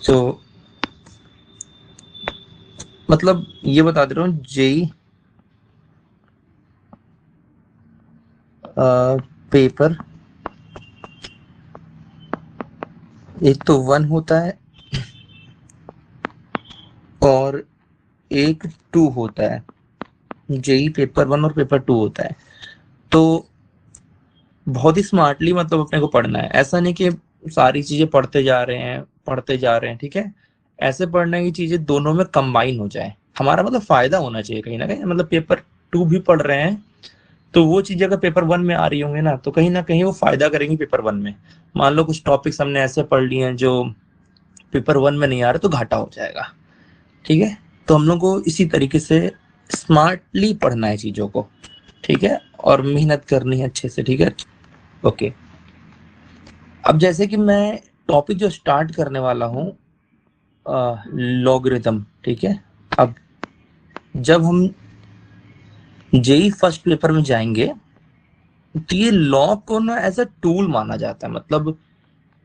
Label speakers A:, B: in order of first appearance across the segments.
A: तो मतलब ये बता दे रहा हूँ, जेई पेपर एक तो 1 होता है और एक 2 होता है। जेई पेपर 1 और पेपर 2 होता है। तो बहुत ही स्मार्टली मतलब अपने को पढ़ना है। ऐसा नहीं कि सारी चीजें पढ़ते जा रहे हैं, ठीक है। ऐसे पढ़ने की चीजें दोनों में कंबाइन हो जाए, हमारा मतलब फायदा होना चाहिए कहीं ना कहीं। मतलब पेपर 2 भी पढ़ रहे हैं तो वो चीजें अगर पेपर 1 में आ रही होंगी ना, तो कहीं ना कहीं वो फायदा करेंगी पेपर 1 में। मान लो कुछ टॉपिक्स हमने ऐसे पढ़ लिए हैं जो पेपर 1 में नहीं आ रहे, तो घाटा हो जाएगा, ठीक है। तो हम लोग को इसी तरीके से स्मार्टली पढ़ना है चीजों को, ठीक है, और मेहनत करनी है अच्छे से, ठीक है। ओके, अब जैसे कि मैं टॉपिक जो स्टार्ट करने वाला हूँ, लॉगरिथम, ठीक है। अब जब हम जेई फर्स्ट पेपर में जाएंगे तो ये लॉग को ना एज अ टूल माना जाता है, मतलब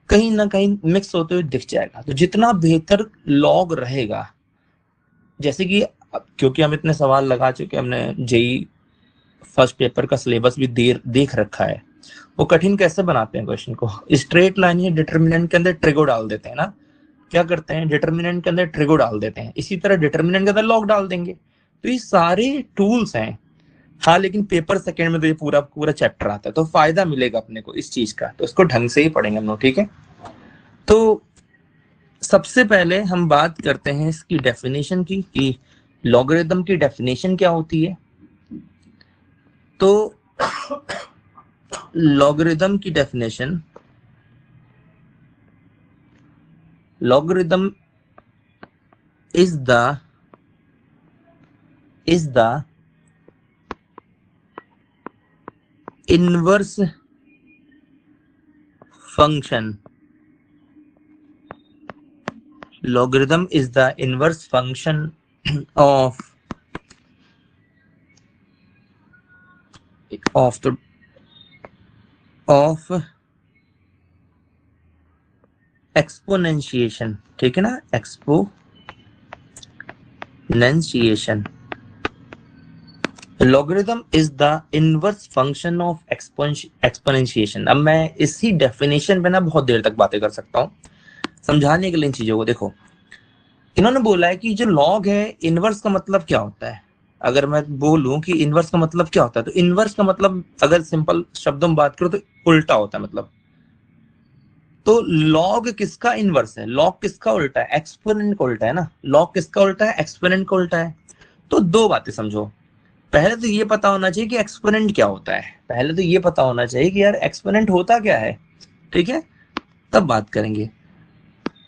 A: कहीं ना कहीं मिक्स होते हुए दिख जाएगा। तो जितना बेहतर लॉग रहेगा, जैसे कि क्योंकि हम इतने सवाल लगा चुके, हमने जेई फर्स्ट पेपर का सिलेबस भी देख रखा है। वो कठिन कैसे बनाते हैं क्वेश्चन को, स्ट्रेट लाइन या डिटर्मिनेंट के अंदर ट्रिगो डाल देते हैं ना। क्या करते हैं, डिटर्मिनेंट के अंदर ट्रिगो डाल देते हैं, इसी तरह डिटर्मिनेंट के अंदर लॉग डाल देंगे। तो ये सारे टूल्स हैं। हाँ, लेकिन पेपर सेकंड में तो ये पूरा पूरा चैप्टर आता है, तो फायदा मिलेगा अपने को इस चीज का, तो इसको ढंग से ही पढ़ेंगे हम लोग, ठीक है। तो सबसे पहले हम बात करते हैं इसकी डेफिनेशन की, कि लॉगरिथम की डेफिनेशन क्या होती है। तो लॉगरिथम की definition, logarithm is the inverse function. Logarithm is the inverse function of exponentiation, ठीक है ना, exponentiation. Logarithm is the inverse function of exponentiation. अब मैं इसी डेफिनेशन पे ना बहुत देर तक बातें कर सकता हूँ समझाने के लिए इन चीजों को। देखो, इन्होंने बोला है कि जो लॉग है, इनवर्स का मतलब क्या होता है। अगर मैं बोलूं कि इनवर्स का मतलब क्या होता है, तो इनवर्स का मतलब अगर सिंपल शब्दों में बात करो तो उल्टा होता है मतलब। तो लॉग किसका इनवर्स है, लॉग किसका उल्टा है, एक्सपोनेंट का उल्टा है ना। लॉग किसका उल्टा है, एक्सपोनेंट का उल्टा है। तो दो बातें समझो। पहले तो ये पता होना चाहिए कि एक्सपोनेंट क्या होता है। पहले तो ये पता होना चाहिए कि यार एक्सपोनेंट होता क्या है, ठीक है, तब बात करेंगे।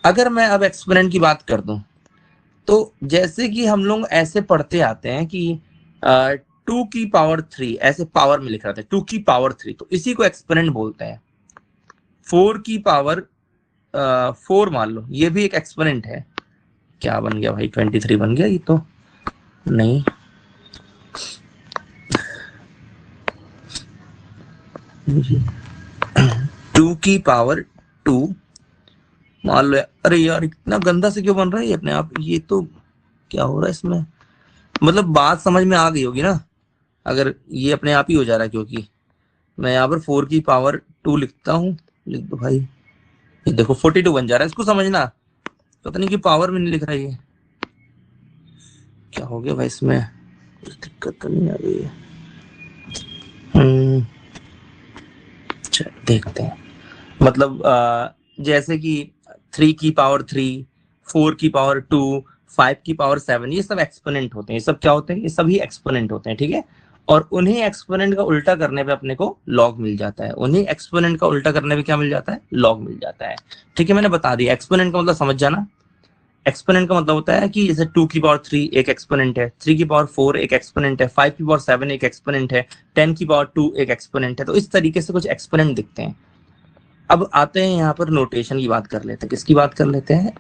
A: अगर मैं अब एक्सपोनेंट की बात कर दूं, तो जैसे कि हम लोग ऐसे पढ़ते आते हैं कि 2 की पावर 3, ऐसे पावर में लिख रहा था 2 की पावर 3, तो इसी को एक्सपोनेंट बोलते हैं। 4 मान लो, ये भी एक एक्सपोनेंट है। क्या बन गया भाई, 23 बन गया ये तो नहीं। 2 की पावर 2 मान लो। अरे यार, इतना गंदा से क्यों बन रहा है ये अपने आप, ये तो क्या हो रहा है इसमें। मतलब बात समझ में आ गई होगी ना, अगर ये अपने आप ही हो जा रहा है, क्योंकि मैं यहाँ पर 4 की पावर 2 लिखता हूँ, लिख दो भाई, ये देखो 42 बन जा रहा है। इसको समझना, पता नहीं कि पावर में नहीं लिख रहा है ये, क्या हो गया भाई इसमें, कुछ दिक्कत तो नहीं आ रही है। देखते हैं। मतलब जैसे कि 3 की पावर 3, 4 की पावर 2, 5 की पावर 7, ये सब एक्सपोनेंट होते हैं। ये सब क्या होते हैं, ये सभी एक्सपोनेंट होते हैं, ठीक है। और उन्हीं एक्सपोनेंट का उल्टा करने पे अपने को लॉग मिल जाता है। उन्हीं एक्सपोनेंट का उल्टा करने पे क्या मिल जाता है, लॉग मिल जाता है, ठीक है। मैंने बता दिया एक्सपोनेंट का मतलब समझ जाना। एक्सपोनेंट का मतलब होता है कि जैसे 2 की पावर 3 एक एक्सपोनेंट है, 3 की पावर 4 एक एक्सपोनेंट है, 5 की पावर 7 एक एक्सपोनेंट है, 10 की पावर 2 एक एक्सपोनेंट है। तो इस तरीके से कुछ एक्सपोनेंट दिखते हैं। अब आते हैं यहाँ पर नोटेशन की बात कर लेते हैं। किसकी बात कर लेते हैं,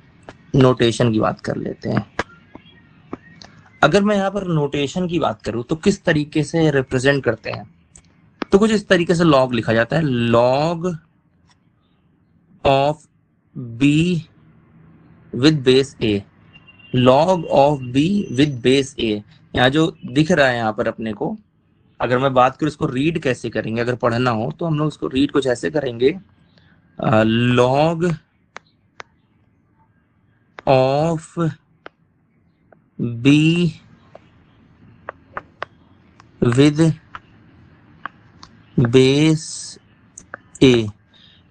A: नोटेशन की बात कर लेते हैं। अगर मैं यहाँ पर नोटेशन की बात करूं तो किस तरीके से रिप्रेजेंट करते हैं, तो कुछ इस तरीके से लॉग लिखा जाता है। Log of B with base A, log of b with base A. यहाँ जो दिख रहा है यहाँ पर अपने को, अगर मैं बात करूँ इसको रीड कैसे करेंगे, अगर पढ़ना हो तो हम लोग इसको रीड कुछ ऐसे करेंगे, log of b with base A,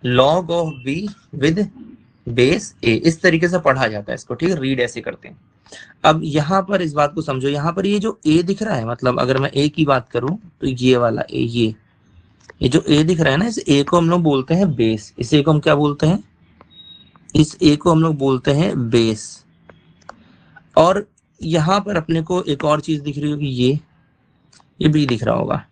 A: log of b with base A, इस तरीके से पढ़ा जाता है इसको, ठीक है। रीड ऐसे करते हैं। अब यहाँ पर इस बात को समझो, यहाँ पर ये जो ए दिख रहा है, मतलब अगर मैं ए की बात करूं तो ये वाला ए, ये जो ए दिख रहा है ना, इस ए को हम लोग बोलते हैं बेस। इस ए को हम क्या बोलते हैं? इस ए को हम लोग बोलते हैं बेस। और यहाँ पर अपने को एक और चीज दिख रही होगी, ये बी दिख रहा होगा।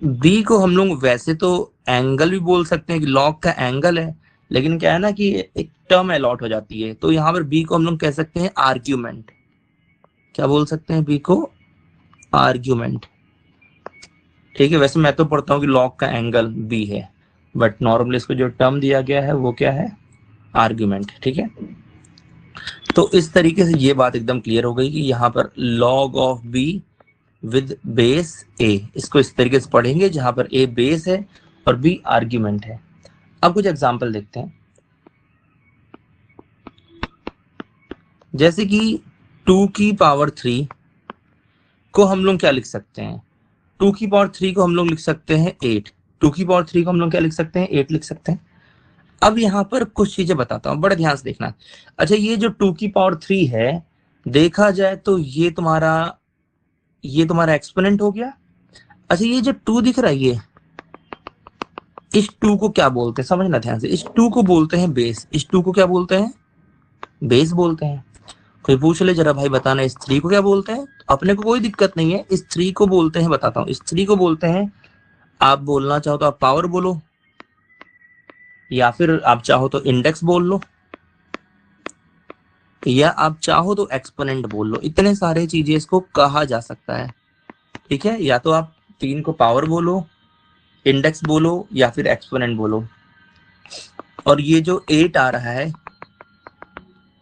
A: बी को हम लोग वैसे तो एंगल भी बोल सकते हैं कि लॉग का एंगल है, लेकिन क्या है ना कि एक टर्म अलॉट हो जाती है, तो यहाँ पर बी को हम लोग कह सकते हैं आर्ग्यूमेंट। क्या बोल सकते हैं बी को? आर्ग्यूमेंट, ठीक है। वैसे मैं तो पढ़ता हूँ कि लॉग का एंगल बी है, बट नॉर्मली इसको जो टर्म दिया गया है वो क्या है? आर्ग्यूमेंट, ठीक है। तो इस तरीके से ये बात एकदम क्लियर हो गई कि यहाँ पर log of b with base a, इसको इस तरीके से पढ़ेंगे जहां पर a बेस है और b आर्ग्यूमेंट है। अब कुछ एग्जांपल देखते हैं, जैसे कि 2 की पावर 3 को हम लोग क्या लिख सकते हैं? 2 की पावर 3 को हम लोग लिख सकते हैं 8। 2 की पावर 3 को हम लोग क्या लिख सकते हैं? 8 लिख सकते हैं। अब यहाँ पर कुछ चीजें बताता हूँ, बड़े ध्यान से देखना। अच्छा, ये जो 2 की पावर 3 है, देखा जाए तो ये तुम्हारा एक्सपोनेंट हो गया। अच्छा, ये जो 2 दिख रहा है, ये इस 2 को क्या बोलते हैं? समझना ध्यान से। इस 2 को बोलते हैं बेस। इस 2 को क्या बोलते हैं? बेस बोलते हैं। कोई पूछ ले जरा भाई बताना, इस 3 को क्या बोलते हैं? अपने को कोई दिक्कत नहीं है, इस 3 को बोलते हैं, बताता हूँ। इस 3 को बोलते हैं, आप बोलना चाहो तो आप पावर बोलो, या फिर आप चाहो तो इंडेक्स बोल लो, या आप चाहो तो एक्सपोनेंट बोल लो। इतने सारे चीजें इसको कहा जा सकता है, ठीक है। या तो आप 3 को पावर बोलो, इंडेक्स बोलो, या फिर एक्सपोनेंट बोलो। और ये जो 8 आ रहा है,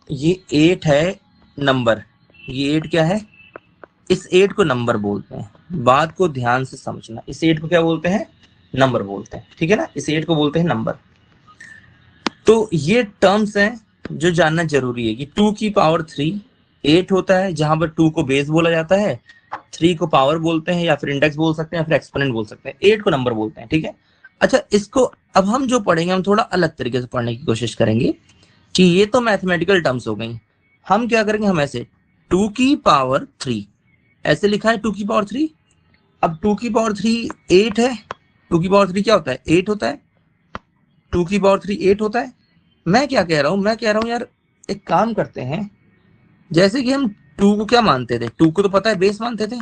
A: ये 8 है नंबर। ये 8 क्या है? इस 8 को नंबर बोलते हैं। बात को ध्यान से समझना, इस 8 को क्या बोलते हैं? नंबर बोलते हैं, ठीक है ना। इस 8 को बोलते हैं नंबर। तो ये टर्म्स हैं जो जानना जरूरी है कि 2 की पावर 3 8 होता है, जहां पर 2 को बेस बोला जाता है, 3 को पावर बोलते हैं, या फिर इंडेक्स बोल सकते हैं, या फिर एक्सपोनेंट बोल सकते हैं, 8 को नंबर बोलते हैं, ठीक है। अच्छा, इसको अब हम जो पढ़ेंगे, हम थोड़ा अलग तरीके से पढ़ने की कोशिश करेंगे कि ये तो मैथमेटिकल टर्म्स हो गई। हम क्या करेंगे, हम ऐसे 2 की पावर 3 ऐसे लिखा है, 2 की पावर 3। अब 2 की पावर 3 8 है। 2 की पावर 3 क्या होता है? 8 होता है। 2 की पावर 3 8 होता है। मैं क्या कह रहा हूं? मैं कह रहा हूं यार, एक काम करते हैं, जैसे कि हम 2 को क्या मानते थे? 2 को तो पता है बेस मानते थे।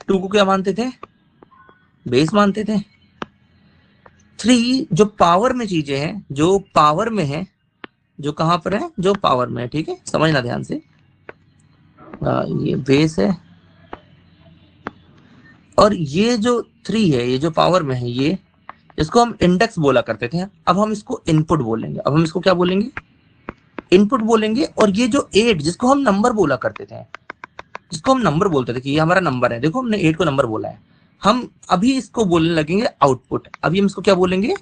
A: 2 को क्या मानते थे? बेस मानते थे। 3 जो पावर में चीजें हैं, जो पावर में है, जो कहां पर है? जो पावर में है, ठीक है। समझना ध्यान से। ये बेस है, और ये जो 3 है, ये जो पावर में है, ये इसको हम इंडेक्स बोला करते थे। अब हम इसको इनपुट बोलेंगे। अब हम इसको क्या बोलेंगे? इनपुट बोलेंगे। और ये जो 8 जिसको हम नंबर बोला करते थे, जिसको हम नंबर बोलते थे कि ये हमारा नंबर है, देखो हमने 8 को नंबर बोला है, हम अभी इसको बोलने लगेंगे आउटपुट। अभी हम इसको क्या बोलेंगे?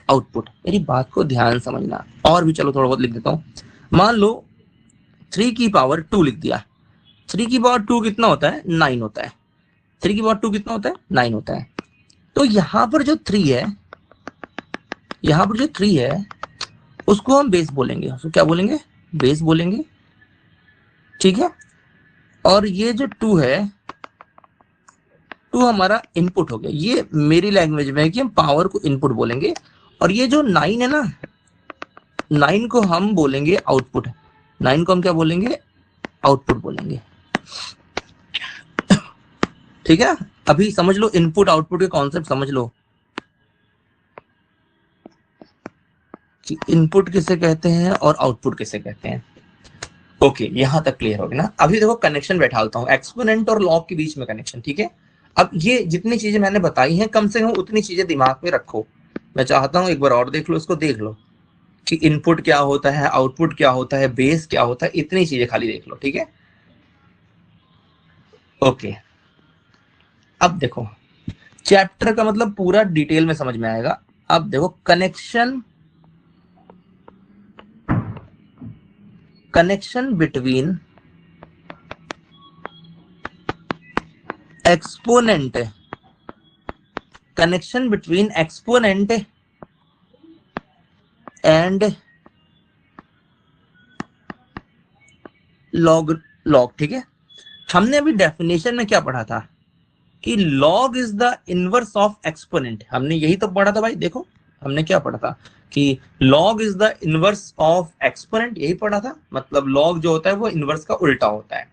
A: आउटपुट। मेरी बात को ध्यान समझना। और भी चलो थोड़ा बहुत लिख देता हूं। मान लो 3 की पावर 2 लिख दिया। 3 की पावर 2 कितना होता है? 9 होता है। 3 की पावर 2 कितना होता है? 9 होता है। तो यहां पर जो 3 है, यहां पर जो 3 है, उसको हम बेस बोलेंगे। उसको क्या बोलेंगे? बेस बोलेंगे, ठीक है। और ये जो 2 है, 2 हमारा इनपुट हो गया। ये मेरी लैंग्वेज में है कि हम पावर को इनपुट बोलेंगे। और ये जो 9 है ना, 9 को हम बोलेंगे आउटपुट। 9 को हम क्या बोलेंगे? आउटपुट बोलेंगे, ठीक है। अभी समझ लो, इनपुट आउटपुट के कॉन्सेप्ट समझ लो कि इनपुट किसे कहते हैं और आउटपुट किसे कहते हैं। ओके, यहां तक क्लियर हो गया ना। अभी देखो कनेक्शन बैठालता हूं, एक्सपोनेंट और लॉग के बीच में कनेक्शन, ठीक है। अब ये जितनी चीजें मैंने बताई हैं, कम से कम उतनी चीजें दिमाग में रखो। मैं चाहता हूं एक बार और देख लो, इसको देख लो कि इनपुट क्या होता है, आउटपुट क्या होता है, बेस क्या होता है, इतनी चीजें खाली देख लो, ठीक है। ओके, अब देखो चैप्टर का मतलब पूरा डिटेल में समझ में आएगा। अब देखो connection between exponent and log, ठीक है। हमने अभी डेफिनेशन में क्या पढ़ा था कि log is the inverse of exponent, हमने यही तो पढ़ा था भाई। देखो हमने क्या पढ़ा था कि log is the inverse of exponent, यही पढ़ा था। मतलब log जो होता है वो इनवर्स का उल्टा होता है।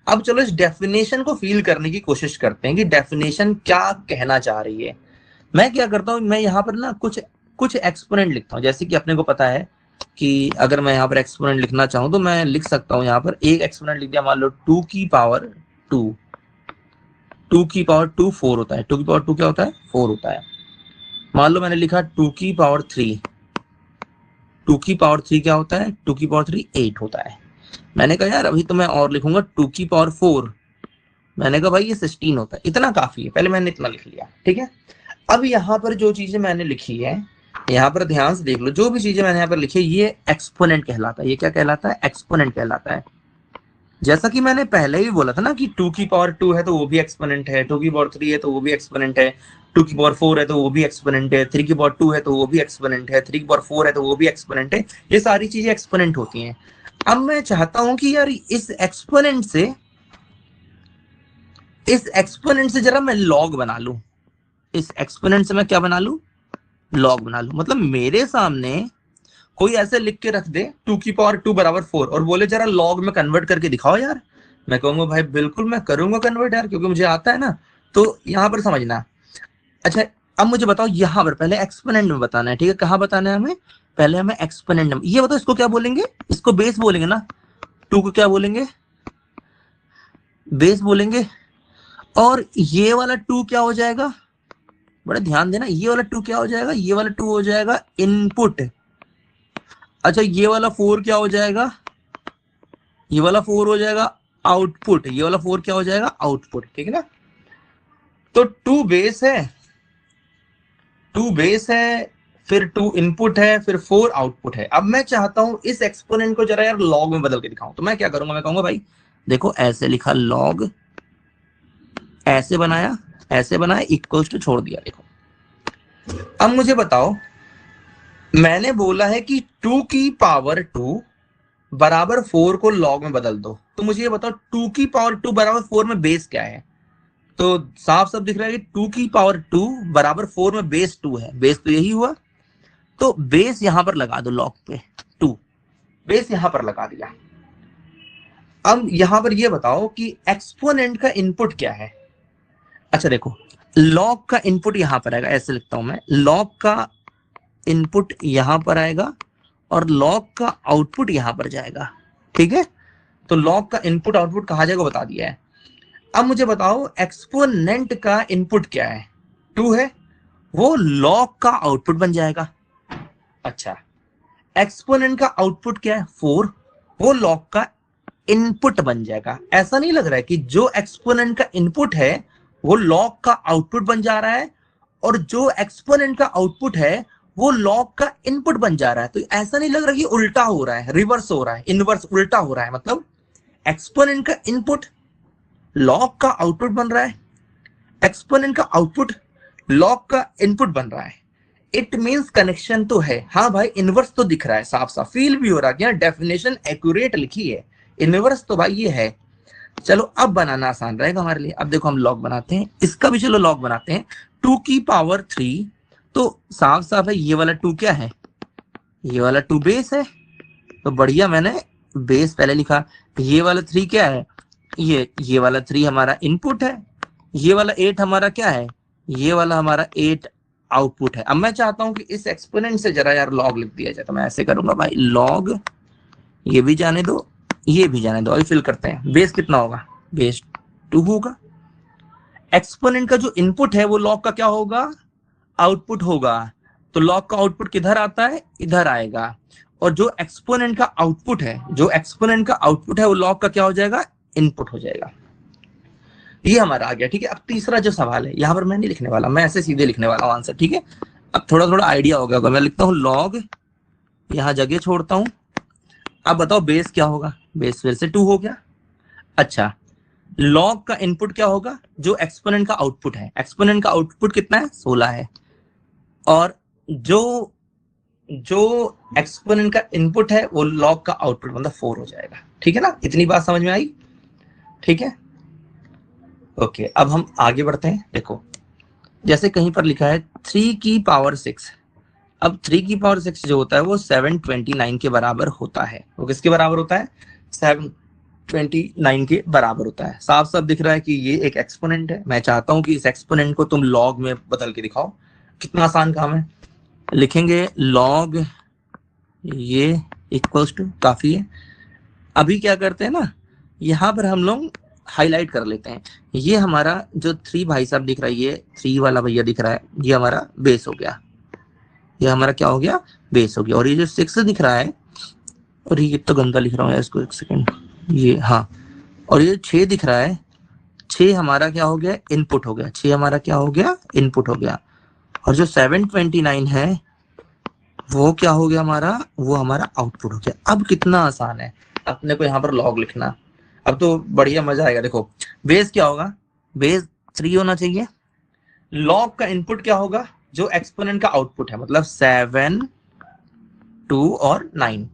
A: अब चलो इस डेफिनेशन को फील करने की कोशिश करते हैं कि डेफिनेशन क्या कहना चाह रही है। मैं क्या करता हूं, मैं यहाँ पर ना कुछ एक्सपोनेंट लिखता हूँ। जैसे कि अपने को पता है कि अगर मैं यहाँ पर एक्सपोनेंट लिखना चाहूँ तो मैं लिख सकता हूँ। यहाँ पर एक एक्सपोनेंट लिख दिया, मान लो 2 की पावर 2, 2 की पावर 2 4 होता है। 2 की पावर 2 क्या होता है, 4 होता है। मान लो मैंने लिखा 2 की पावर 3, 2 की पावर 3 क्या होता है, 2 की पावर 3 8 होता है। मैंने कहा यार अभी तो मैं और लिखूंगा 2 की पावर 4, मैंने कहा भाई ये 16 होता है। इतना काफी है, पहले मैंने इतना लिख लिया, ठीक है। अब यहाँ पर जो चीजें मैंने लिखी है, यहाँ पर ध्यान से देख लो, जो भी चीजें मैंने यहाँ पर लिखी है ये एक्सपोनेंट कहलाता है। ये क्या कहलाता है, एक्सपोनेंट कहलाता है। जैसा कि मैंने पहले ही बोला था ना कि 2 की पावर 2 है तो वो भी एक्सपोनेंट है, 2 की पावर 3 है तो वो भी एक्सपोनेंट है, 2 की पावर 4 है तो वो भी एक्सपोनेंट है, 3 की पावर 2 है तो वो भी एक्सपोनेंट है, 3 की पावर 4 है तो वो भी एक्सपोनेंट है। ये सारी चीजें एक्सपोनेंट होती हैं। अब मैं चाहता हूं कि यार इस एक्सपोनेंट से जरा मैं लॉग बना लूं। इस एक्सपोनेंट से मैं क्या बना लूं, लॉग बना लूं। मतलब मेरे सामने कोई ऐसे लिख के रख दे 2 की पावर 2 बराबर 4 और बोले जरा लॉग में कन्वर्ट करके दिखाओ यार, मैं कहूंगा भाई बिल्कुल मैं करूंगा कन्वर्ट यार, क्योंकि मुझे आता है ना। तो यहां पर समझना। अच्छा अब मुझे बताओ, यहां पर पहले एक्सपोनेंट में बताना है, ठीक है। कहां बताना है हमें, पहले हमें एक्सपोनेंट में। ये बताओ इसको क्या बोलेंगे, इसको बेस बोलेंगे ना, 2 को क्या बोलेंगे, बेस बोलेंगे। और ये वाला 2 क्या हो जाएगा, बड़ा ध्यान देना, ये वाला 2 क्या हो जाएगा, ये वाला 2 हो जाएगा इनपुट। अच्छा ये वाला 4 क्या हो जाएगा, ये वाला 4 हो जाएगा आउटपुट। ये वाला 4 क्या हो जाएगा, आउटपुट, ठीक है ना। तो 2 बेस है, 2 बेस है, फिर 2 इनपुट है, फिर 4 आउटपुट है। अब मैं चाहता हूं इस एक्सपोनेंट को जरा यार लॉग में बदल के दिखाऊं। तो मैं क्या करूंगा, मैं कहूंगा भाई देखो ऐसे लिखा लॉग, ऐसे बनाया, ऐसे बनाया, इक्वल्स टू छोड़ दिया। देखो अब मुझे बताओ, मैंने बोला है कि 2 की पावर 2 बराबर 4 को लॉग में बदल दो। तो मुझे ये बताओ 2 की पावर 2 बराबर 4 में बेस क्या है। तो साफ साफ दिख रहा है कि 2 की पावर 2 बराबर 4 में बेस 2 है। बेस तो यही हुआ, तो बेस यहां पर लगा दो, लॉग पे 2 बेस यहां पर लगा दिया। अब यहां पर ये बताओ कि एक्सपोनेंट का इनपुट क्या है। अच्छा देखो लॉग का इनपुट यहां पर आएगा, ऐसे लिखता हूं मैं, लॉग का इनपुट यहां पर आएगा और लॉग का आउटपुट यहां पर जाएगा, ठीक है। तो लॉग का इनपुट आउटपुट कहा जाएगा बता दिया है। अब मुझे बताओ एक्सपोनेंट का इनपुट क्या है, 2 है, वो लॉग का आउटपुट बन जाएगा। अच्छा एक्सपोनेंट का आउटपुट क्या है, 4, वो लॉग का इनपुट बन जाएगा। ऐसा नहीं लग रहा है कि जो एक्सपोनेंट का इनपुट है वो लॉग का आउटपुट बन जा रहा है और जो एक्सपोनेंट का आउटपुट है वो लॉग का इनपुट बन जा रहा है। तो ऐसा नहीं लग रहा कि उल्टा हो रहा है, रिवर्स हो रहा है, इनवर्स उल्टा हो रहा है। मतलब एक्सपोनेंट का इनपुट लॉग का आउटपुट बन रहा है, एक्सपोनेंट का आउटपुट लॉग का इनपुट बन रहा है। इट मींस कनेक्शन तो है। हाँ भाई इनवर्स तो दिख रहा है, साफ साफ फील भी हो रहा है, डेफिनेशन एक्यूरेट लिखी है, इनवर्स तो भाई ये है। चलो अब बनाना आसान रहेगा हमारे लिए। अब देखो हम लॉग बनाते हैं, इसका भी चलो लॉग बनाते हैं। 2 की पावर 3, तो साफ साफ है ये वाला 2 क्या है, ये वाला 2 बेस है। तो बढ़िया मैंने बेस पहले लिखा। ये वाला 3 क्या है, ये वाला 3 हमारा इनपुट है। ये वाला 8 हमारा क्या है, ये वाला हमारा 8 आउटपुट है। अब मैं चाहता हूं कि इस एक्सपोनेंट से जरा यार लॉग लिख दिया जाए। तो मैं ऐसे करूंगा भाई लॉग, ये भी जाने दो, ये भी जाने दो। अभी फिल करते हैं, बेस कितना होगा, बेस 2 होगा। एक्सपोनेंट का जो इनपुट है वो लॉग का क्या होगा, आउटपुट होगा। तो लॉग का आउटपुट किधर आता है, इधर आएगा, और जो एक्सपोनेंट का आउटपुट है, जो एक्सपोनेंट का आउटपुट है वो लॉग का क्या हो जाएगा, इनपुट हो जाएगा। ये हमारा आ गया, ठीक है। अब तीसरा जो सवाल है, यहां पर मैं नहीं लिखने वाला, मैं ऐसे सीधे लिखने वाला हूं आंसर, ठीक है। अब थोड़ा थोड़ा आइडिया हो गया होगा, मैं लिखता हूं लॉग, यहां जगह छोड़ता हूं। अब बताओ बेस क्या होगा, बेस फिर से 2 हो गया। अच्छा, लॉग का इनपुट क्या होगा, जो एक्सपोनेंट का आउटपुट है, एक्सपोनेंट का आउटपुट कितना है, 16 है, और जो एक्सपोनेंट का इनपुट है वो लॉग का आउटपुट मतलब 4 हो जाएगा, ठीक है ना। इतनी बात समझ में आई, ठीक है। ओके, अब हम आगे बढ़ते हैं। देखो जैसे कहीं पर लिखा है 3 की पावर 6, अब 3 की पावर 6 जो होता है वो 729 के बराबर होता है। वो किसके बराबर होता है, 729 के बराबर होता है। साफ साफ दिख रहा है कि ये एक एक्सपोनेंट है। मैं चाहता हूं कि इस एक्सपोनेंट को तुम लॉग में बदल के दिखाओ। कितना आसान काम है, लिखेंगे लॉग ये इक्वल्स टू, काफी है। अभी क्या करते हैं ना, यहाँ पर हम लोग हाईलाइट कर लेते हैं। ये हमारा जो 3 भाई साहब दिख रहा है, ये 3 वाला भैया दिख रहा है, ये हमारा बेस हो गया, ये हमारा क्या हो गया, बेस हो गया। और ये जो 6 दिख रहा है, और ये कितना गंदा लिख रहा हूँ इसको, एक सेकेंड, ये हाँ, और ये 6 दिख रहा है, 6 हमारा क्या हो गया, इनपुट हो गया, 6 हमारा क्या हो गया, इनपुट हो गया। और जो 729 है वो क्या हो गया हमारा, वो हमारा आउटपुट हो गया। अब कितना आसान है अपने को यहाँ पर लॉग लिखना, अब तो बढ़िया मजा आएगा। देखो बेस क्या होगा, बेस 3 होना चाहिए। लॉग का इनपुट क्या होगा, जो एक्सपोनेंट का आउटपुट है, मतलब 7, 2 और 9।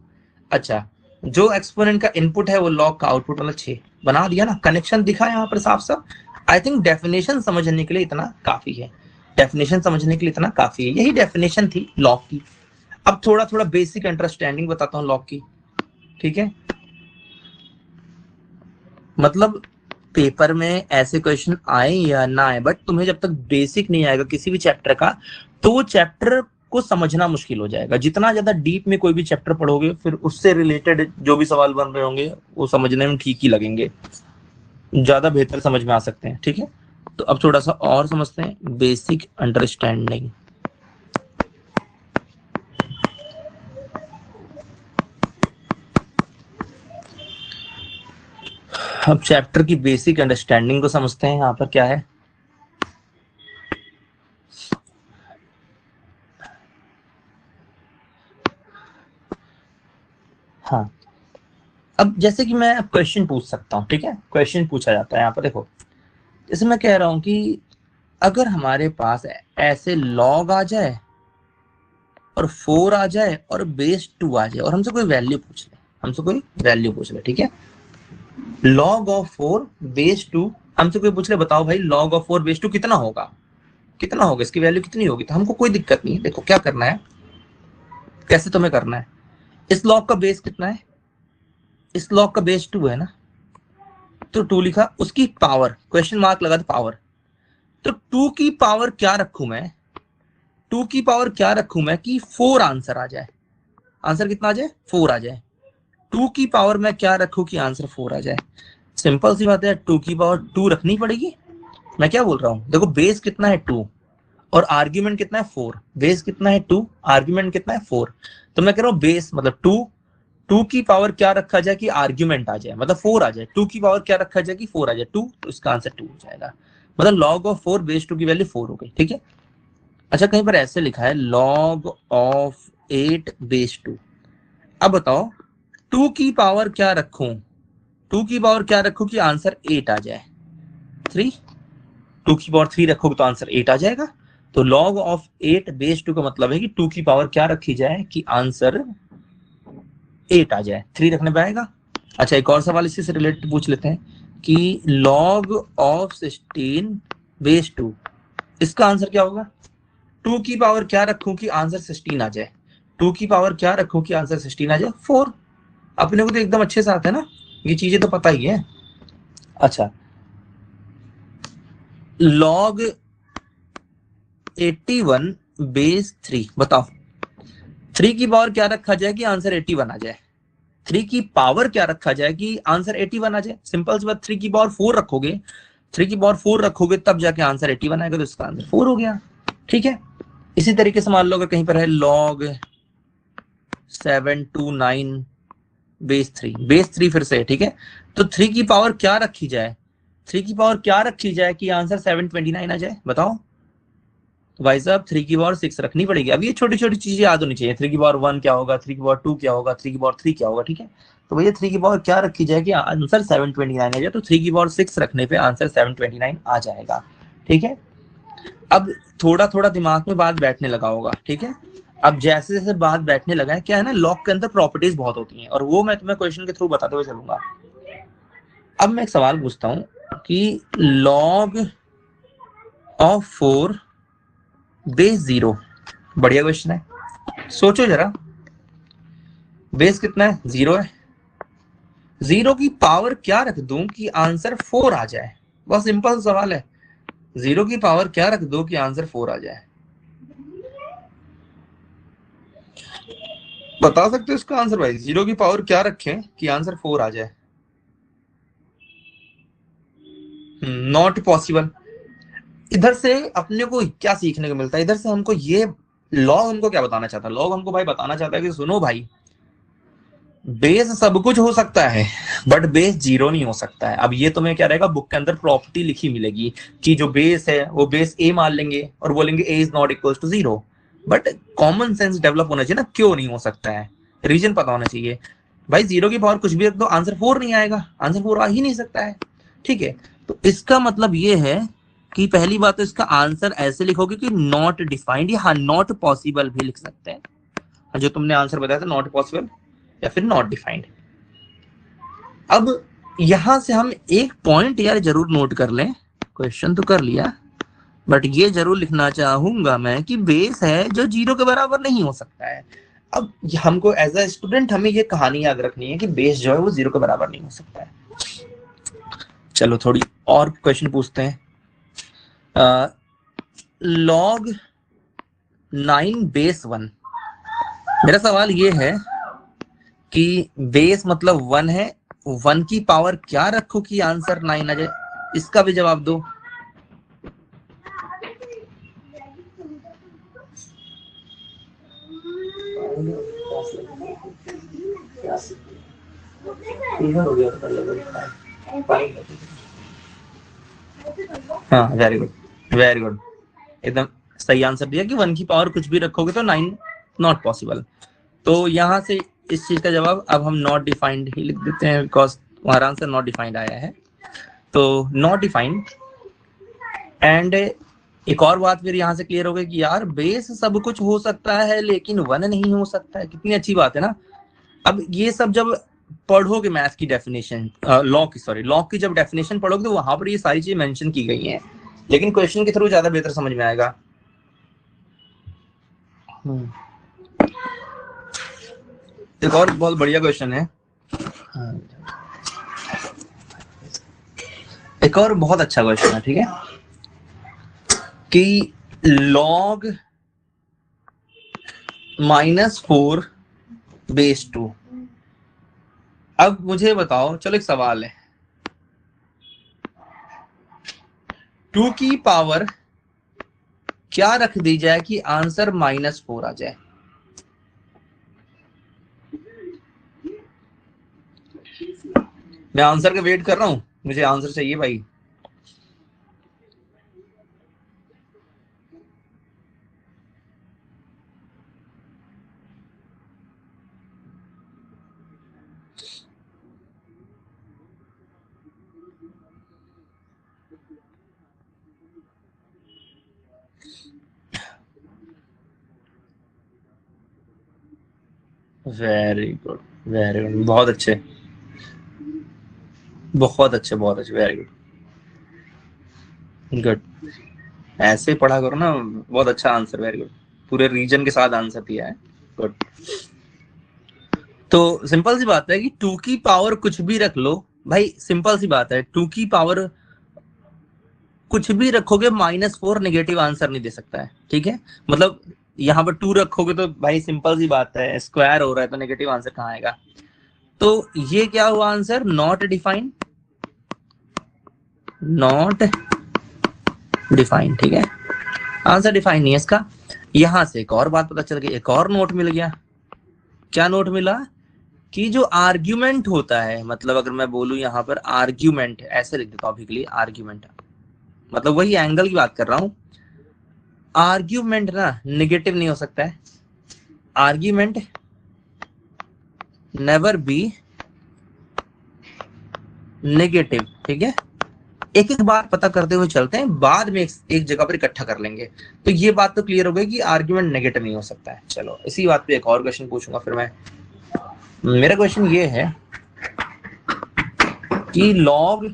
A: अच्छा, जो एक्सपोनेंट का इनपुट है वो लॉग का आउटपुट मतलब 6। बना दिया ना, कनेक्शन दिखा यहाँ पर साफ साफ। आई थिंक डेफिनेशन समझने के लिए इतना काफी है, डेफिनेशन समझने के लिए इतना काफी है। यही डेफिनेशन थी लॉग की। अब थोड़ा थोड़ा बेसिक अंडरस्टैंडिंग बताता हूँ लॉग की, ठीक है। मतलब पेपर में ऐसे क्वेश्चन आए या ना आए, बट तुम्हें जब तक बेसिक नहीं आएगा किसी भी चैप्टर का, तो वो चैप्टर को समझना मुश्किल हो जाएगा। जितना ज्यादा डीप में कोई भी चैप्टर पढ़ोगे, फिर उससे रिलेटेड जो भी सवाल बन रहे होंगे वो समझने में ठीक ही लगेंगे, ज्यादा बेहतर समझ में आ सकते हैं, ठीक है। तो अब थोड़ा सा और समझते हैं, बेसिक अंडरस्टैंडिंग। अब चैप्टर की बेसिक अंडरस्टैंडिंग को समझते हैं। यहाँ पर क्या है, हाँ, अब जैसे कि मैं क्वेश्चन पूछ सकता हूँ, ठीक है। क्वेश्चन पूछा जाता है यहाँ पर, देखो जैसे मैं कह रहा हूँ कि अगर हमारे पास ऐसे लॉग आ जाए और 4 आ जाए और बेस 2 आ जाए, और हमसे कोई वैल्यू पूछ ले, हमसे कोई वैल्यू पूछ ले, ठीक है। लॉग ऑफ 4 बेस 2, हमसे कोई पूछ ले बताओ भाई लॉग ऑफ 4 बेस 2 कितना होगा, कितना होगा, इसकी वैल्यू कितनी होगी। तो हमको कोई दिक्कत नहीं है। देखो क्या करना है, कैसे तुम्हें करना है, इस लॉग का बेस कितना है, इस लॉग का बेस 2 है ना, तो 2 लिखा, उसकी पावर क्वेश्चन मार्क लगा दो, पावर। तो 2 की पावर क्या रखूं मैं, 2 की पावर क्या रखूं मैं कि 4 आंसर आ जाए, आंसर कितना आ जाए, 4 आ जाए। 2 की पावर मैं क्या रखूं कि आंसर 4 आ जाए। सिंपल सी बात है, 2 की पावर 2 रखनी पड़ेगी। मैं क्या बोल रहा हूं, देखो बेस कितना है 2 और आर्ग्यूमेंट कितना है 4, बेस कितना है 2, आर्ग्यूमेंट कितना है 4। तो मैं कह रहा हूं बेस मतलब 2 की पावर क्या रखा जाए कि आर्ग्यूमेंट आ जाए, मतलब 4 आ जाए। 2 की पावर क्या रखा जाए कि 4 आ जाए, 2, तो इसका आंसर 2 हो जाएगा। मतलब लॉग ऑफ 4 बेस 2 की वैल्यू 4 हो गई, ठीक है। अच्छा, कहीं पर ऐसे लिखा है लॉग ऑफ 8 बेस 2। अब बताओ 2 की पावर क्या रखूं, 2 की पावर क्या रखूं कि आंसर 8 आ जाए, 3। 2 की पावर 3 रखोगे तो आंसर 8 आ जाएगा। तो लॉग ऑफ 8 बेस 2 का मतलब है कि 2 की पावर क्या रखी जाए कि आंसर 8 आ जाए, 3 रखने पे आएगा। अच्छा, एक और सवाल इसी से रिलेटेड पूछ लेते हैं कि लॉग ऑफ 16 बेस 2, इसका आंसर क्या होगा। 2 की पावर क्या रखूं कि आंसर 16 आ जाए, 2 की पावर क्या रखूं कि आंसर 16 आ जाए, 4। अपने को तो एकदम अच्छे से आता है ना, ये चीजें तो पता ही है। अच्छा, लॉग 81 बेस 3, बताओ 3 की पावर क्या रखा जाए कि आंसर 81 आ जाए, 3 की पावर क्या रखा जाए कि आंसर 81 आ जाए। सिंपल सी बात, 3 की पावर 4 रखोगे, 3 की पावर 4 रखोगे तब जाके आंसर 81 आएगा, तो इसका आंसर 4 हो गया, ठीक है। इसी तरीके से मान लो अगर कहीं पर है log 729 बेस 3, बेस 3 फिर से, ठीक है। तो 3 की पावर क्या रखी जाए, 3 की पावर क्या रखी जाए कि आंसर 729 आ जाए, बताओ। तो भाई साहब 3 की पावर 6 रखनी पड़ेगी। अब ये छोटी छोटी चीजें याद होनी चाहिए, 3 की पावर 1 क्या होगा, 3 की पावर 2 क्या होगा, 3 की पावर 3 क्या होगा, ठीक है। तो भैया 3 की पावर क्या रखी जाए कि आंसर 729 आ जाए, तो 3 की पावर 6 रखने पे आंसर 729 आ जाएगा, ठीक है। अब थोड़ा थोड़ा दिमाग में बात बैठने लगा होगा, ठीक है। अब जैसे जैसे बात बैठने लगा है, क्या है ना, लॉग के अंदर प्रॉपर्टीज बहुत होती हैं और वो मैं तुम्हें क्वेश्चन के थ्रू बताते हुए चलूंगा। अब मैं एक सवाल पूछता हूं कि लॉग ऑफ 4 बेस 0, बढ़िया क्वेश्चन है, सोचो जरा। बेस कितना है, 0 है। 0 की पावर क्या रख दूं कि आंसर 4 आ जाए, बहुत सिंपल सवाल है। 0 की पावर क्या रख दो कि आंसर 4 आ जाए, बता सकते हो इसका आंसर भाई? 0 की पावर क्या रखें कि आंसर 4 आ जाए? Not possible. इधर से अपने को क्या सीखने को मिलता है, इधर से हमको ये लॉग हमको क्या बताना चाहता है, लॉग हमको भाई बताना चाहता है कि सुनो भाई, बेस सब कुछ हो सकता है बट बेस 0 नहीं हो सकता है। अब ये तुम्हें क्या रहेगा, बुक के अंदर प्रॉपर्टी लिखी मिलेगी कि जो बेस है वो बेस ए मान लेंगे और बोलेंगे A is not equal to 0। But common sense develop होना चाहिए ना, क्यों नहीं हो सकता है, रीजन पता होना चाहिए। भाई 0 की पावर कुछ भी रख दो, आंसर 4 नहीं आएगा, आंसर 4 आ ही नहीं सकता है, ठीक है। तो इसका मतलब ये है कि पहली बात तो इसका आंसर ऐसे लिखोगे कि नॉट डिफाइंड, या हाँ नॉट पॉसिबल भी लिख सकते हैं, जो तुमने आंसर बताया था नॉट पॉसिबल या फिर नॉट डिफाइंड। अब यहां से हम एक पॉइंट यार जरूर नोट कर लें, क्वेश्चन तो कर लिया बट ये जरूर लिखना चाहूंगा मैं कि बेस है जो 0 के बराबर नहीं हो सकता है। अब हमको एज अ स्टूडेंट हमें ये कहानी याद रखनी है कि बेस जो है वो 0 के बराबर नहीं हो सकता है। चलो थोड़ी और क्वेश्चन पूछते हैं। लॉग 9 बेस 1, मेरा सवाल ये है कि बेस मतलब 1 है, 1 की पावर क्या रखो कि आंसर 9 आ जाए, इसका भी जवाब दो। हाँ वेरी गुड, वेरी गुड, एकदम सही आंसर दिया कि 1 की पावर कुछ भी रखोगे तो 9 नॉट पॉसिबल। तो यहां से इस चीज का जवाब अब हम नॉट डिफाइंड ही लिख देते हैं, बिकॉज हमारा आंसर नॉट डिफाइंड आया है। तो नॉट डिफाइंड। एंड एक और बात फिर यहाँ से क्लियर हो गई कि यार बेस सब कुछ हो सकता है लेकिन 1 नहीं हो सकता है, कितनी अच्छी बात है ना। अब ये सब जब पढ़ोगे मैथ की डेफिनेशन, लॉग की जब डेफिनेशन पढ़ोगे तो वहां पर ये सारी चीजें मेंशन की गई हैं, लेकिन क्वेश्चन के थ्रू ज्यादा बेहतर समझ में आएगा। एक और बहुत बढ़िया क्वेश्चन है, एक और बहुत अच्छा क्वेश्चन है, ठीक है, कि log -4 बेस 2। अब मुझे बताओ, चलो एक सवाल है, 2 की पावर क्या रख दी जाए कि आंसर -4 आ जाए? मैं आंसर का वेट कर रहा हूं, मुझे आंसर चाहिए भाई। वेरी गुड, वेरी गुड, बहुत अच्छे, बहुत अच्छे, बहुत अच्छे, वेरी गुड, गुड। ऐसे पढ़ा करो ना, बहुत अच्छा आंसर, वेरी गुड, पूरे रीजन के साथ आंसर दिया है, गुड। तो सिंपल सी बात है कि 2 की पावर कुछ भी रख लो भाई, सिंपल सी बात है, 2 की पावर कुछ भी रखोगे -4 नेगेटिव आंसर नहीं दे सकता है, ठीक है। मतलब यहाँ पर 2 रखोगे तो भाई सिंपल सी बात है, स्क्वायर हो रहा है तो नेगेटिव आंसर कहाँ आएगा। तो ये क्या हुआ answer, not defined, not defined, ठीक है, आंसर डिफाइन नहीं है इसका। यहां से एक और बात पता चल गई, एक और नोट मिल गया। क्या नोट मिला? कि जो आर्ग्यूमेंट होता है, मतलब अगर मैं बोलूं यहाँ पर आर्ग्यूमेंट, ऐसे लिख देता हूं अभी के लिए, आर्ग्यूमेंट मतलब वही एंगल की बात कर रहा हूं। आर्ग्यूमेंट ना नेगेटिव नहीं हो सकता है, आर्ग्यूमेंट नेवर बी नेगेटिव। ठीक है, एक एक बात पता करते हुए चलते हैं, बाद में एक जगह पर इकट्ठा कर लेंगे। तो ये बात तो क्लियर हो गई कि आर्ग्यूमेंट नेगेटिव नहीं हो सकता है। चलो इसी बात पे एक और क्वेश्चन पूछूंगा फिर मैं। मेरा क्वेश्चन ये है कि लॉग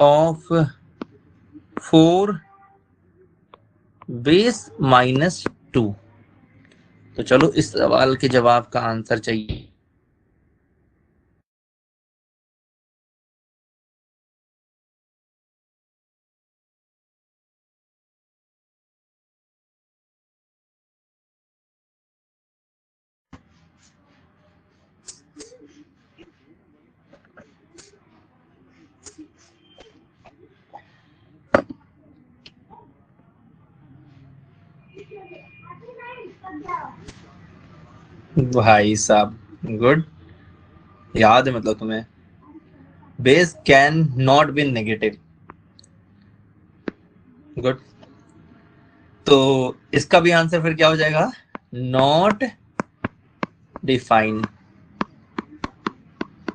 A: ऑफ 4 बेस -2। तो चलो इस सवाल के जवाब का आंसर चाहिए। भाई साहब गुड, याद है मतलब तुम्हें। Base can not be negative, good. तो इसका भी आंसर फिर क्या हो जाएगा? Not define.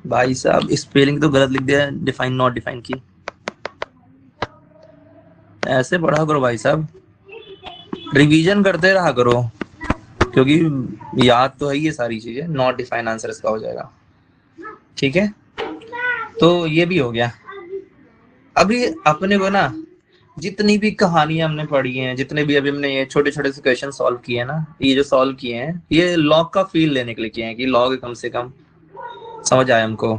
A: भाई साहब स्पेलिंग तो गलत लिख दिया, डिफाइन नॉट डिफाइन की। ऐसे पढ़ा करो भाई साहब, रिवीजन करते रहा करो, क्योंकि याद तो है ये सारी चीजें। नॉट डिफाइन आंसर इसका हो जाएगा। ठीक है, तो ये भी हो गया। अभी अपने को ना जितनी भी कहानियां हमने पढ़ी हैं, जितने भी अभी हमने ये छोटे छोटे से क्वेश्चन सॉल्व किए हैं ना, ये जो सॉल्व किए हैं ये लॉग का फील लेने के लिए किए हैं कि लॉग कम से कम समझ आए हमको।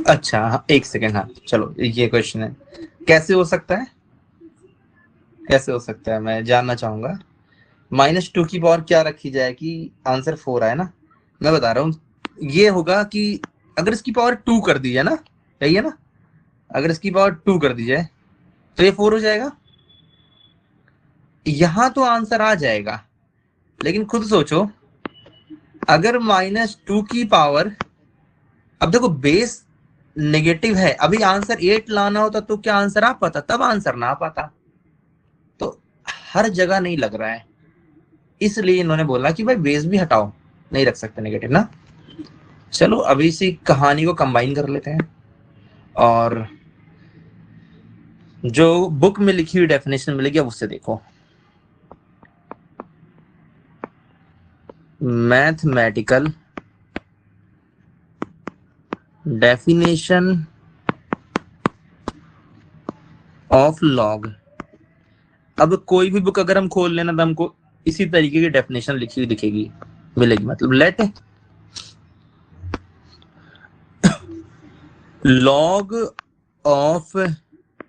A: अच्छा एक सेकेंड, हाँ चलो ये क्वेश्चन है, कैसे हो सकता है, कैसे हो सकता है मैं जानना चाहूंगा। -2 की पावर क्या रखी जाए कि आंसर 4 आए ना? मैं बता रहा हूँ, ये होगा कि अगर इसकी पावर 2 कर दी जाए ना, सही है ना, अगर इसकी पावर 2 कर दी जाए तो ये 4 हो जाएगा। यहां तो आंसर आ जाएगा, लेकिन खुद सोचो, अगर -2 की पावर, अब देखो बेस नेगेटिव है, अभी आंसर 8 लाना होता तो क्या आंसर आ पाता? तब आंसर ना आ पाता। तो हर जगह नहीं लग रहा है, इसलिए इन्होंने बोला कि भाई बेस भी हटाओ, नहीं रख सकते नेगेटिव ना। चलो अभी इसी कहानी को कंबाइन कर लेते हैं, और जो बुक में लिखी हुई डेफिनेशन मिलेगी अब उससे देखो। Mathematical definition of log. अब कोई भी बुक अगर हम खोल लेना तो हमको इसी तरीके की डेफिनेशन लिखी हुई दिखेगी, मिलेगी। मतलब let log of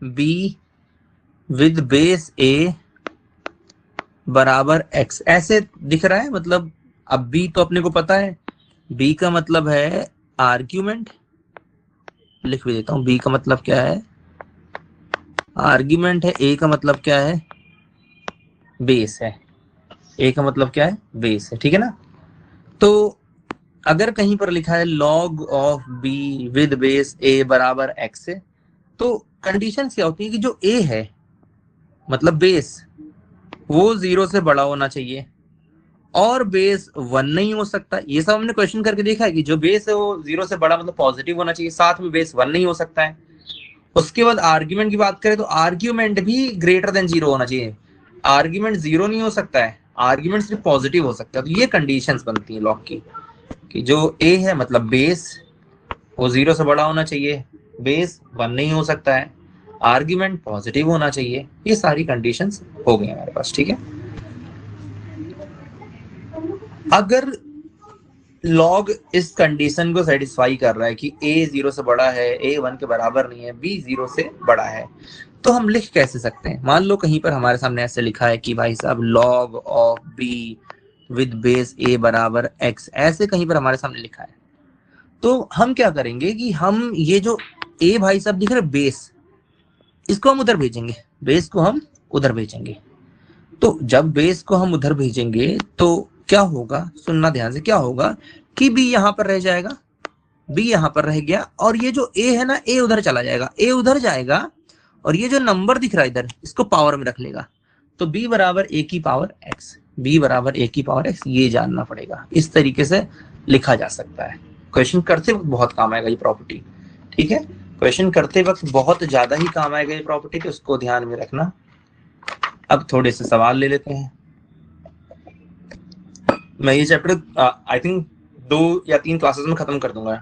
A: B with base a बराबर x, ऐसे दिख रहा है। मतलब अब b तो अपने को पता है, b का मतलब है आर्ग्यूमेंट, लिख भी देता हूं, b का मतलब क्या है? आर्ग्यूमेंट है। a का मतलब क्या है? बेस है। a का मतलब क्या है? बेस है, ठीक है ना। तो अगर कहीं पर लिखा है log of b with base a बराबर x है, तो कंडीशन क्या होती है कि जो a है मतलब बेस, वो 0 से बड़ा होना चाहिए, और बेस 1 नहीं हो सकता। ये सब हमने क्वेश्चन करके देखा है कि जो बेस है वो 0 से बड़ा मतलब पॉजिटिव होना चाहिए, साथ में बेस 1 नहीं हो सकता है। उसके बाद आर्ग्यूमेंट की बात करें तो आर्ग्यूमेंट भी ग्रेटर देन 0 होना चाहिए, आर्ग्यूमेंट 0 नहीं हो सकता है, आर्ग्यूमेंट सिर्फ पॉजिटिव हो सकता है। तो ये कंडीशंस बनती है लॉग की, कि जो ए है मतलब बेस, वो 0 से बड़ा होना चाहिए, बेस 1 नहीं हो सकता है, आर्ग्यूमेंट पॉजिटिव होना चाहिए। ये सारी कंडीशंस हो गई हमारे पास, ठीक है। अगर लॉग इस कंडीशन को सेटिस्फाई कर रहा है कि a 0 से बड़ा है, a 1 के बराबर नहीं है, b 0 से बड़ा है, तो हम लिख कैसे सकते हैं? मान लो कहीं पर हमारे सामने ऐसे लिखा है कि भाई साहब log of b with base a बराबर x, ऐसे कहीं पर हमारे सामने लिखा है, तो हम क्या करेंगे कि हम ये जो ए भाई साहब दिख रहे बेस, इसको हम उधर भेजेंगे, बेस को हम उधर भेजेंगे। तो जब बेस को हम उधर भेजेंगे तो क्या होगा, सुनना ध्यान से, क्या होगा कि बी यहां पर रह जाएगा, बी यहां पर रह गया, और ये जो ए है ना, ए उधर चला जाएगा, ए उधर जाएगा, और ये जो नंबर दिख रहा है इधर, इसको पावर में रख लेगा। तो b बराबर a की पावर x, b बराबर a की पावर x, ये जानना पड़ेगा। इस तरीके से लिखा जा सकता है। क्वेश्चन करते वक्त बहुत काम आएगा ये प्रॉपर्टी, ठीक है, क्वेश्चन करते वक्त बहुत ज्यादा ही काम आएगा ये प्रॉपर्टी, तो उसको ध्यान में रखना। अब थोड़े से सवाल ले लेते हैं। मैं ये चैप्टर आई थिंक 2 या 3 क्लासेस में खत्म कर दूंगा,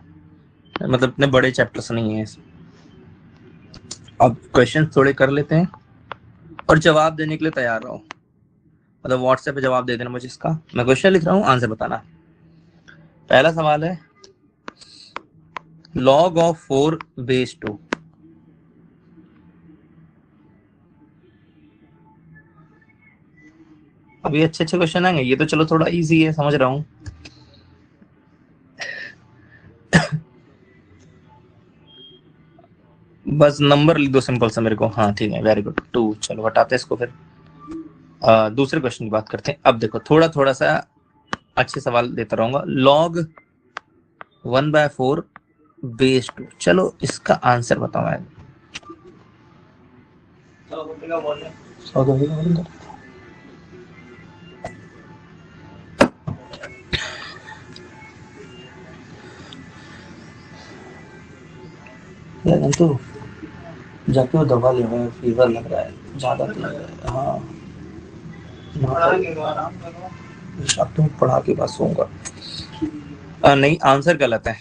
A: मतलब इतने बड़े चैप्टर्स नहीं है। अब क्वेश्चन थोड़े कर लेते हैं और जवाब देने के लिए तैयार रहो, मतलब व्हाट्सएप पे जवाब दे देना मुझे इसका। मैं क्वेश्चन लिख रहा हूँ, आंसर बताना। पहला सवाल है log of 4 base 2। अभी अच्छे अच्छे क्वेश्चन आएंगे, ये तो चलो थोड़ा इजी है, समझ रहा हूँ। बस नंबर लिख दो सिंपल सा मेरे को। हाँ ठीक है, वेरी गुड, 2। चलो हटाते हैं इसको, फिर दूसरे क्वेश्चन की बात करते हैं। अब देखो थोड़ा थोड़ा सा अच्छे सवाल देता रहूंगा। log 1/4 बेस 2, चलो इसका आंसर बताओ। मैं तो जाके वो दवा ले, फीवर लग रहा है, ज्यादा लग रहा है। हाँ तो पढ़ा के बस होऊंगा। नहीं, आंसर गलत है,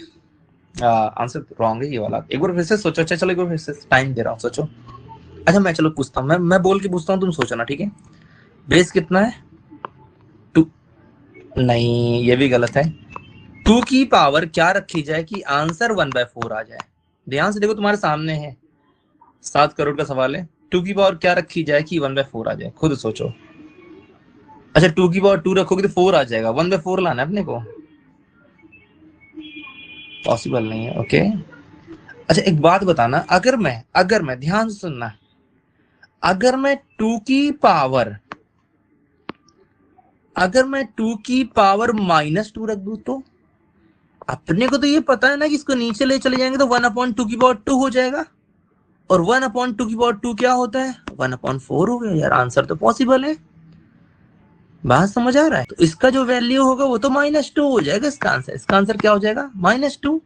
A: आंसर रॉन्ग है ये वाला। एक बार फिर से सोचो। अच्छा चलो एक बार फिर से टाइम दे रहा हूँ, सोचो। अच्छा मैं चलो पूछता हूँ, मैं बोल के पूछता हूँ, तुम सोचना, ठीक है। बेस कितना है? 2। नहीं, ये भी गलत है। 2 की पावर क्या रखी जाए कि आंसर 1/4 आ जाए? ध्यान से देखो, तुम्हारे सामने है, 7 करोड़ का सवाल है। 2 की पावर क्या रखी जाए कि 1/4 आ जाए, खुद सोचो। अच्छा 2 की पावर 2 रखोगे तो 4 आ जाएगा, 1/4 लाना है अपने को, पॉसिबल नहीं है। ओके अच्छा एक बात बताना, अगर मैं ध्यान से सुनना, अगर मैं 2 की पावर -2 रख दूं तो अपने को तो ये पता है ना कि इसको नीचे ले चले जाएंगे तो 1/2 की पावर 2 हो जाएगा, और 1/2 की पावर 2 क्या होता है? 1/4 हो गया यार। आंसर तो पॉसिबल है, बात समझ आ रहा है? तो इसका जो वैल्यू होगा वो तो -2 हो जाएगा। इसका आंसर क्या हो जाएगा? -2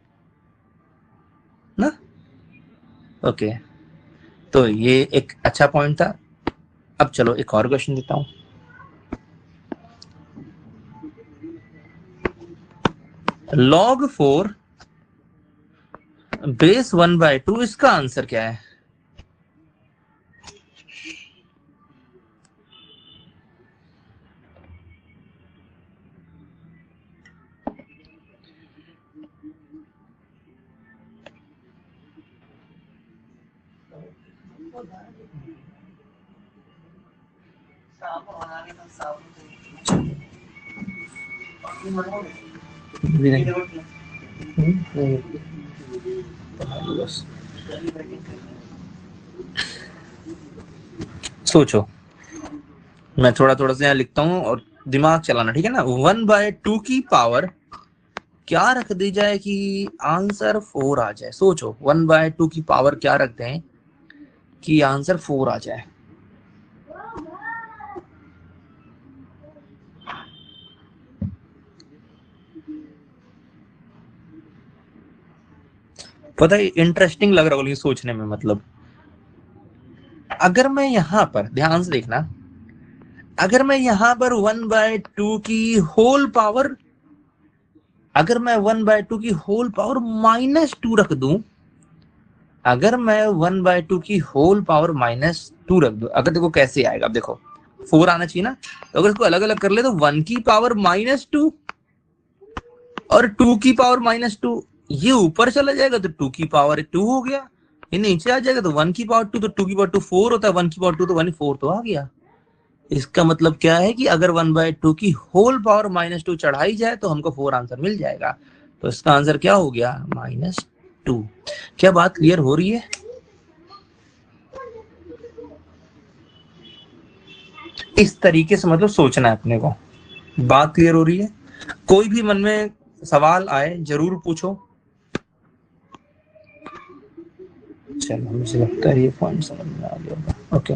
A: ना। ओके तो ये एक अच्छा पॉइंट था। अब चलो एक और क्वेश्चन देता हूं। log 4 बेस 1/2, इसका आंसर क्या है? सोचो, मैं थोड़ा थोड़ा से यहाँ लिखता हूँ और दिमाग चलाना, ठीक है ना। 1/2 की पावर क्या रख दी जाए कि आंसर 4 आ जाए? सोचो 1/2 की पावर क्या रखते हैं कि आंसर 4 आ जाए? पता है इंटरेस्टिंग लग रहा होगा सोचने में। मतलब अगर मैं यहाँ पर ध्यान से देखना, अगर मैं यहाँ पर 1/2 की होल पावर, अगर मैं 1/2 की होल पावर -2 रख दूं, अगर मैं 1/2 की होल पावर -2 रख दूं, अगर देखो कैसे आएगा। अब देखो 4 आना चाहिए ना, तो अगर इसको अलग अलग कर ले तो 1 की पावर -2 और 2 की पावर -2, ये ऊपर चला जाएगा तो 2 की पावर 2 हो गया, ये नीचे आ जाएगा तो 1 की पावर 2, तो 2 की पावर 2 4 होता है, 1 की पावर 2 तो 1/4 तो आ गया। इसका मतलब क्या है कि अगर 1/2 की होल पावर -2 चढ़ाई जाए तो हमको 4 आंसर मिल जाएगा। तो इसका आंसर क्या हो गया, -2। क्या बात क्लियर हो रही है? इस तरीके से मतलब सोचना है अपने को। बात क्लियर हो रही है? कोई भी मन में सवाल आए जरूर पूछो। चलो मुझे लगता है ये पॉइंट समझ में आ गया होगा। ओके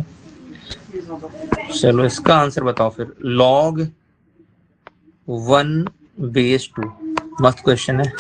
A: चलो इसका आंसर बताओ फिर। log 1/2 मस्त क्वेश्चन है।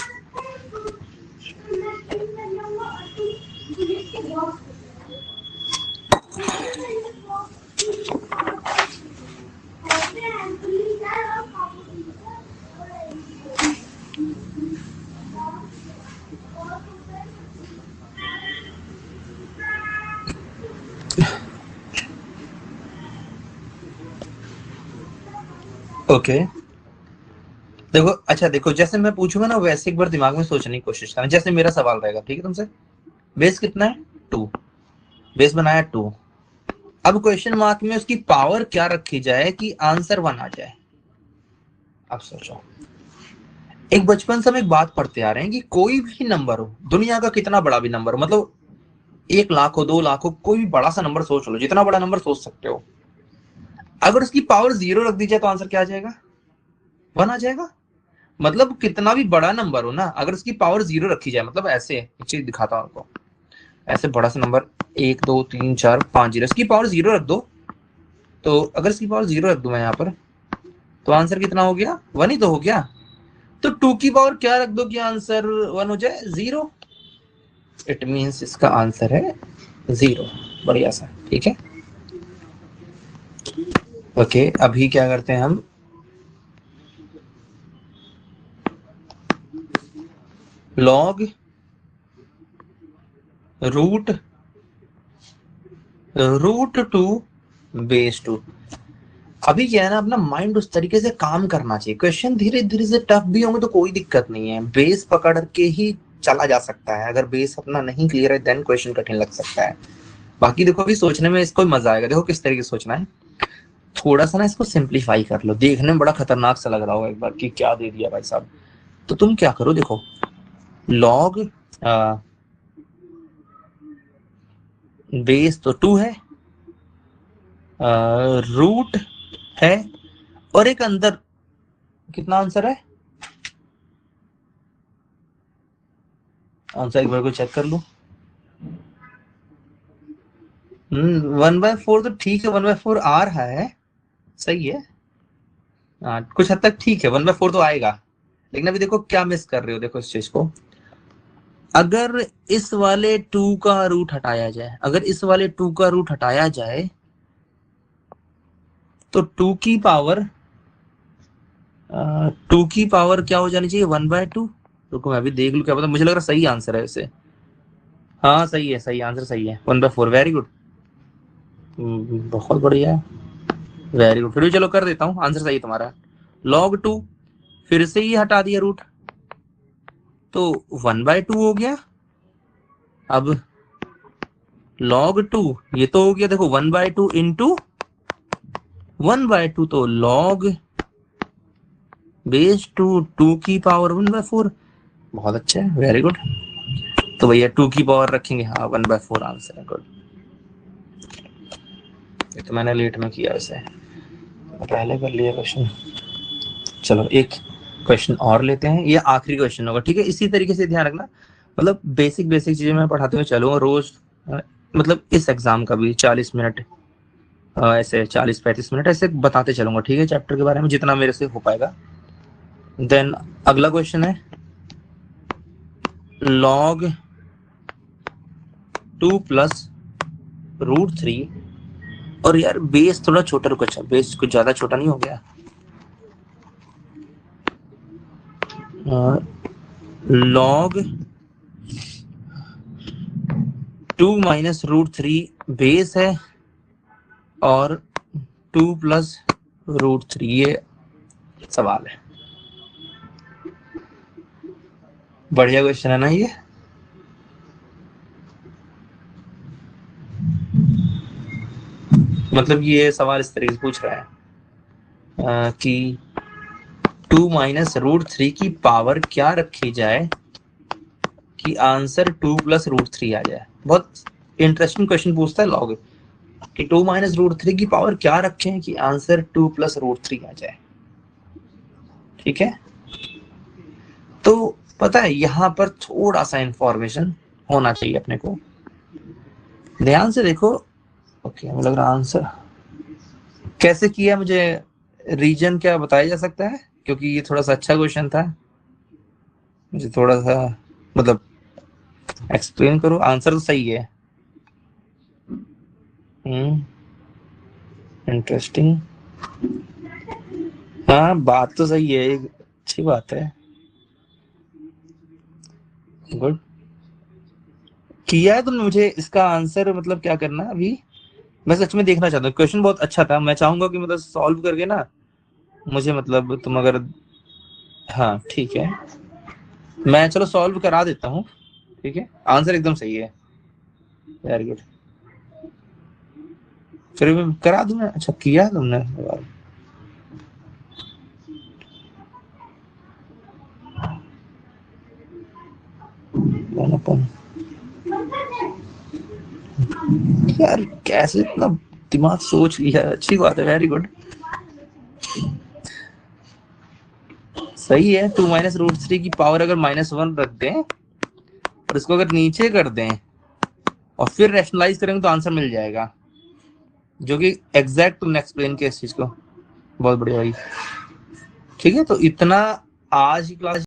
A: ओके देखो, अच्छा देखो, जैसे मैं पूछूंगा ना वैसे एक बार दिमाग में सोचने की कोशिश करना। जैसे मेरा सवाल रहेगा, ठीक है तुमसे, बेस कितना है 2, बेस बनाया 2। अब क्वेश्चन मार्क में उसकी पावर क्या रखी जाए कि आंसर 1 आ जाए। अब सोचो, एक बचपन से हम एक बात पढ़ते आ रहे हैं कि कोई भी नंबर हो, दुनिया का कितना बड़ा भी नंबर हो, मतलब 1 लाख हो, 2 लाख हो, कोई भी बड़ा सा नंबर सोच लो, जितना बड़ा नंबर सोच सकते हो, अगर उसकी पावर 0 रख दी जाए तो आंसर क्या आ जाएगा, 1 आ जाएगा। मतलब कितना भी बड़ा नंबर हो ना, अगर उसकी पावर 0 रखी जाए, मतलब ऐसे एक चीज दिखाता हूं आपको, ऐसे बड़ा सा नंबर 1 2 3 4 5 0, इसकी पावर 0 रख दो, तो अगर इसकी पावर 0 रख दू मैं यहाँ पर, तो आंसर कितना हो गया, 1 ही तो हो गया। तो 2 की पावर क्या रख दो कि आंसर 1 हो जाए, 0। इट मीन्स इसका आंसर है 0। बढ़िया सा, ठीक है। ओके अभी क्या करते हैं हम, log √2 अभी क्या है ना, अपना माइंड उस तरीके से काम करना चाहिए। क्वेश्चन धीरे धीरे से टफ भी होंगे तो कोई दिक्कत नहीं है, बेस पकड़ के ही चला जा सकता है। अगर बेस अपना नहीं क्लियर है देन क्वेश्चन कठिन लग सकता है। बाकी देखो अभी सोचने में इसको मजा आएगा। देखो किस तरीके से सोचना है, थोड़ा सा ना इसको सिंप्लीफाई कर लो। देखने में बड़ा खतरनाक सा लग रहा होगा एक बार कि क्या दे दिया भाई साहब। तो तुम क्या करो, देखो log बेस तो 2 है, रूट है, और एक अंदर कितना आंसर है, आंसर एक बार को चेक कर लो। 1/4 तो ठीक है, 1/4 आ रहा है, सही है। कुछ हद तक ठीक है, 1/4 तो आएगा। लेकिन अभी देखो क्या मिस कर रहे हो, देखो इस चीज को, अगर इस वाले 2 का रूट हटाया जाए, अगर इस वाले 2 का रूट हटाया जाए तो 2 की पावर 2 की पावर क्या हो जानी चाहिए, 1/2। रुको मैं अभी देख लूं, क्या पता, मुझे लग रहा सही आंसर है वैसे। हाँ सही है, सही आंसर सही है, 1/4। वेरी गुड, बहुत बढ़िया है, वेरी गुड। फिर भी चलो कर देता हूँ, आंसर सही है तुम्हारा। log 2 फिर से ही हटा दिया रूट, तो 1/2 हो गया। अब log 2 ये तो हो गया, देखो 1/2 इंटू 1/2, तो log बेस 2 की पावर 1/4। बहुत अच्छा है, वेरी गुड। तो भैया 2 की पावर रखेंगे, हाँ 1/4 आंसर है, गुड। ये तो मैंने लेट में किया वैसे, पहले कर लिया क्वेश्चन। चलो एक क्वेश्चन और लेते हैं, ये आखिरी क्वेश्चन होगा, ठीक है। इसी तरीके से ध्यान रखना, मतलब बेसिक बेसिक चीजें मैं पढ़ाते हुए चलूंगा रोज। मतलब इस एग्जाम का भी 40 मिनट, ऐसे 40-35 मिनट ऐसे बताते चलूंगा, ठीक है, चैप्टर के बारे में जितना मेरे से हो पाएगा। देन अगला क्वेश्चन है log 2 + √3, और यार बेस थोड़ा छोटा, रुको, अच्छा बेस कुछ ज्यादा छोटा नहीं हो गया, log 2 - √3 बेस है, और 2 + √3 ये सवाल है। बढ़िया क्वेश्चन है ना ये। मतलब ये सवाल इस तरीके से पूछ रहा है कि 2 माइनस रूट 3 की पावर क्या रखी जाए कि आंसर 2 प्लस रूट 3 आ जाए। बहुत इंटरेस्टिंग क्वेश्चन पूछता है लॉग कि 2 माइनस रूट 3 की पावर क्या रखें कि आंसर 2 प्लस रूट 3 आ जाए। ठीक है, तो पता है यहां पर थोड़ा सा इंफॉर्मेशन होना चाहिए अपने को, ध्यान से देखो। ओके, मुझे लग रहा आंसर कैसे किया मुझे रीजन क्या बताया जा सकता है, क्योंकि ये थोड़ा सा अच्छा क्वेश्चन था, मुझे थोड़ा सा मतलब एक्सप्लेन करो। आंसर तो सही है। इंटरेस्टिंग। हाँ, बात तो सही है, अच्छी बात है। गुड किया है तुमने। मुझे इसका आंसर मतलब क्या करना है अभी, मैं सच में देखना चाहता हूँ। क्वेश्चन बहुत अच्छा था, मैं चाहूंगा कि मतलब सॉल्व करके ना मुझे मतलब तुम अगर, हाँ ठीक है, मैं चलो सॉल्व करा देता हूँ। ठीक है, आंसर एकदम सही है। वेरी गुड, फिर भी करा दूं मैं। अच्छा किया है तुमने। यार कैसे इतना दिमाग सोच लिया, अच्छी बात है, वेरी गुड। सही है, 2 माइनस रूट 3 की पावर अगर -1 रख दें और इसको अगर नीचे कर दें और फिर रैशनलाइज करेंगे तो आंसर मिल जाएगा, जो कि एग्जैक्ट तुमने एक्सप्लेन किया इस चीज को। बहुत बढ़िया भाई। ठीक है, तो इतना आज की क्लास